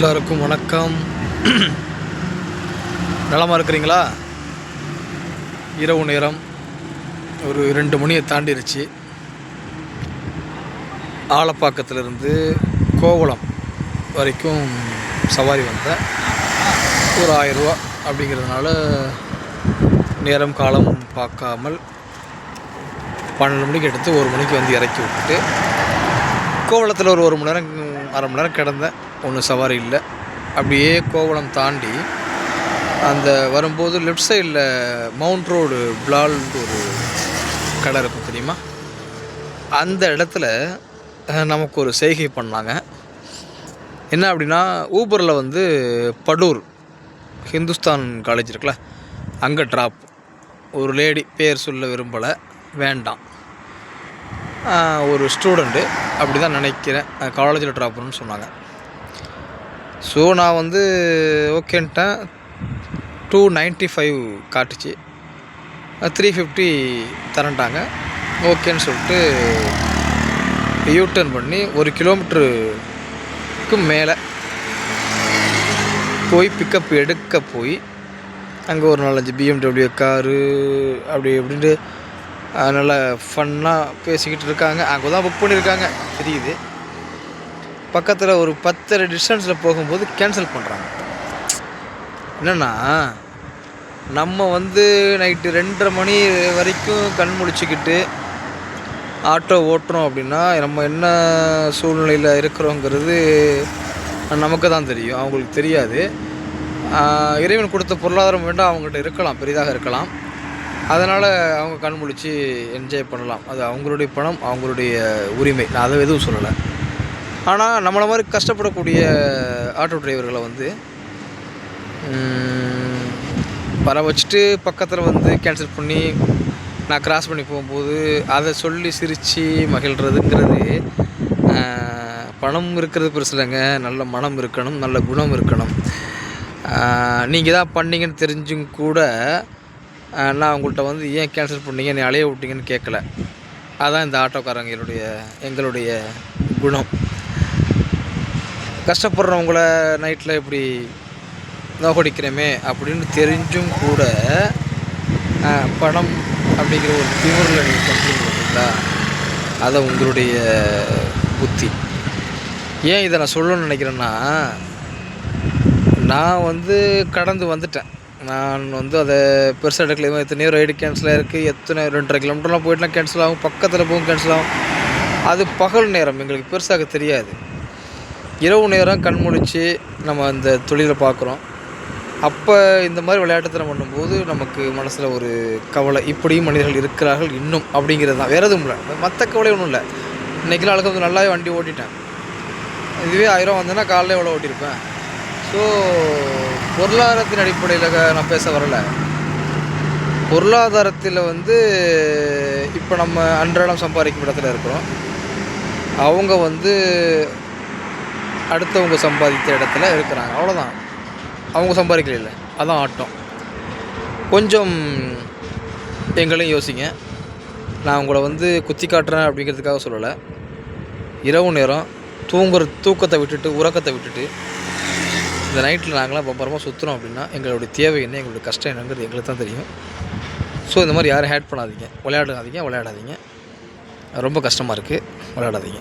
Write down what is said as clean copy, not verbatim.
எல்லாருக்கும் வணக்கம். நலமாக இருக்கிறீங்களா? இரவு நேரம் ஒரு 2 மணியை தாண்டிருச்சு. ஆலப்பாக்கத்திலிருந்து கோவளம் வரைக்கும் சவாரி வந்தேன். ஒரு 1000 ரூபா அப்படிங்கிறதுனால நேரம் காலம் பார்க்காமல் 12 மணிக்கு எடுத்து 1 மணிக்கு வந்து இறக்கி விட்டுட்டு கோவளத்தில் ஒரு மணி நேரம் அரை மணி நேரம் கிடந்தேன். ஒன்றும் சவாரி இல்லை. அப்படியே கோவளம் தாண்டி அந்த வரும்போது லெஃப்ட் சைடில் மவுண்ட் ரோடு பிளால்னு ஒரு கடை இருக்கும், தெரியுமா? அந்த இடத்துல நமக்கு ஒரு செய்கை பண்ணாங்க. என்ன அப்படின்னா, ஊபரில் வந்து படூர் ஹிந்துஸ்தான் காலேஜ் இருக்குல்ல, அங்கே ட்ராப். ஒரு லேடி, பேர் சொல்ல விரும்பலை, வேண்டாம், ஒரு ஸ்டூடெண்ட்டு அப்படி தான் நினைக்கிறேன், காலேஜில் ட்ராப் பண்ணணும்னு சொன்னாங்க. ஸோ நான் வந்து ஓகேன்ட்டேன். 295 காட்டுச்சு, 350 தரண்டாங்க. ஓகேன்னு சொல்லிட்டு யூட்டர்ன் பண்ணி 1 கிலோமீட்டருக்கு மேலே போய் பிக்கப் எடுக்க போய் அங்கே ஒரு 4-5 BMW காரு அப்படி இப்படின்ட்டு நல்லா ஃபன்னாக பேசிக்கிட்டு இருக்காங்க. அங்கே தான் புக் பண்ணியிருக்காங்க தெரியுது. பக்கத்தில் ஒரு 10 டிஸ்டன்ஸில் போகும்போது கேன்சல் பண்ணுறாங்க. என்னென்னா, நம்ம வந்து நைட்டு 2:30 மணி வரைக்கும் கண் முழிச்சிக்கிட்டு ஆட்டோ ஓட்டுறோம் அப்படின்னா நம்ம என்ன சூழ்நிலையில் இருக்கிறோங்கிறது நமக்கு தான் தெரியும், அவங்களுக்கு தெரியாது. இறைவன் கொடுத்த பொருளாதாரம் வேண்டாம் அவங்ககிட்ட இருக்கலாம், பெரிதாக இருக்கலாம். அதனால் அவங்க கண் முழிச்சு என்ஜாய் பண்ணலாம். அது அவங்களுடைய பணம், அவங்களுடைய உரிமை, நான் அதை எதுவும் சொல்லலை. ஆனால் நம்மளை மாதிரி கஷ்டப்படக்கூடிய ஆட்டோ டிரைவர்களை வந்து வர வச்சுட்டு பக்கத்தில் வந்து கேன்சல் பண்ணி நான் கிராஸ் பண்ணி போகும்போது அதை சொல்லி சிரித்து மகிழ்கிறதுங்கிறது, பணம் இருக்கிறது பெருசு இல்லைங்க. நல்ல மனம் இருக்கணும், நல்ல குணம் இருக்கணும். நீங்கள் தான் பண்ணீங்கன்னு தெரிஞ்சும் கூட நான் உங்கள்கிட்ட வந்து ஏன் கேன்சல் பண்ணீங்க, நீ அலைய விட்டீங்கன்னு கேட்கல. அதுதான் இந்த ஆட்டோக்காரங்களுடைய எங்களுடைய குணம். கஷ்டப்படுறவங்கள நைட்டில் இப்படி நோக்கடிக்கிறோமே அப்படின்னு தெரிஞ்சும் கூட பணம் அப்படிங்கிற ஒரு திமிரில் நீங்கள் பண்ணுறீங்க பார்த்தீங்களா, அதை உங்களுடைய புத்தி. ஏன் இதை நான் சொல்லணும்னு நினைக்கிறேன்னா, நான் வந்து கடந்து வந்துட்டேன். நான் வந்து அதை பெருசாக எடுக்கல. எத்தனையோ ரைடு கேன்சல் ஆகிருக்கு, 2.5 கிலோமீட்டர்லாம் போய்ட்டுலாம் கேன்சல் ஆகும், பக்கத்தில் போகும் கேன்சல் ஆகும். அது பகல் நேரம், எங்களுக்கு பெருசாக தெரியாது. இரவு நேரம் கண் முழிச்சு நம்ம அந்த தொழிலை பார்க்குறோம். அப்போ இந்த மாதிரி விளையாட்டுத்தனம் பண்ணும்போது நமக்கு மனசில் ஒரு கவலை, இப்படியும் மனிதர்கள் இருக்கிறார்கள் இன்னும் அப்படிங்கிறது தான், வேறு எதுவும் இல்லை. மற்ற கவலை ஒன்றும் இல்லை. இன்றைக்கெலாம் அழுக்க வந்து நல்லாவே வண்டி ஓட்டிட்டேன். இதுவே 1000 வந்தேன்னா காலையில் எவ்வளோ ஓட்டியிருப்பேன். ஸோ பொருளாதாரத்தின் அடிப்படையில் நான் பேச வரலை. பொருளாதாரத்தில் வந்து இப்போ நம்ம அன்றாடம் சம்பாதிக்கும் இடத்துல இருக்கிறோம். அவங்க வந்து அடுத்தவங்க சம்பாதித்த இடத்துல இருக்கிறாங்க, அவ்வளோதான். அவங்க சம்பாதிக்கல, அதான் ஆட்டம். கொஞ்சம் எங்களையும் யோசிங்க. நான் உங்களை வந்து குத்தி காட்டுறேன் அப்படிங்கிறதுக்காக சொல்லலை. இரவு நேரம் தூக்கத்தை விட்டுட்டு, உறக்கத்தை விட்டுட்டு இந்த நைட்டில் நாங்களாம் பம்பரமாக சுற்றுறோம் அப்படின்னா எங்களுடைய தேவை என்ன, எங்களுடைய கஷ்டம் என்னங்கிறது எங்களுக்கு தான் தெரியும். ஸோ இந்த மாதிரி யாரும் ஹேட் பண்ணாதீங்க, விளையாடாதீங்க. ரொம்ப கஷ்டமாக இருக்குது, விளையாடாதீங்க.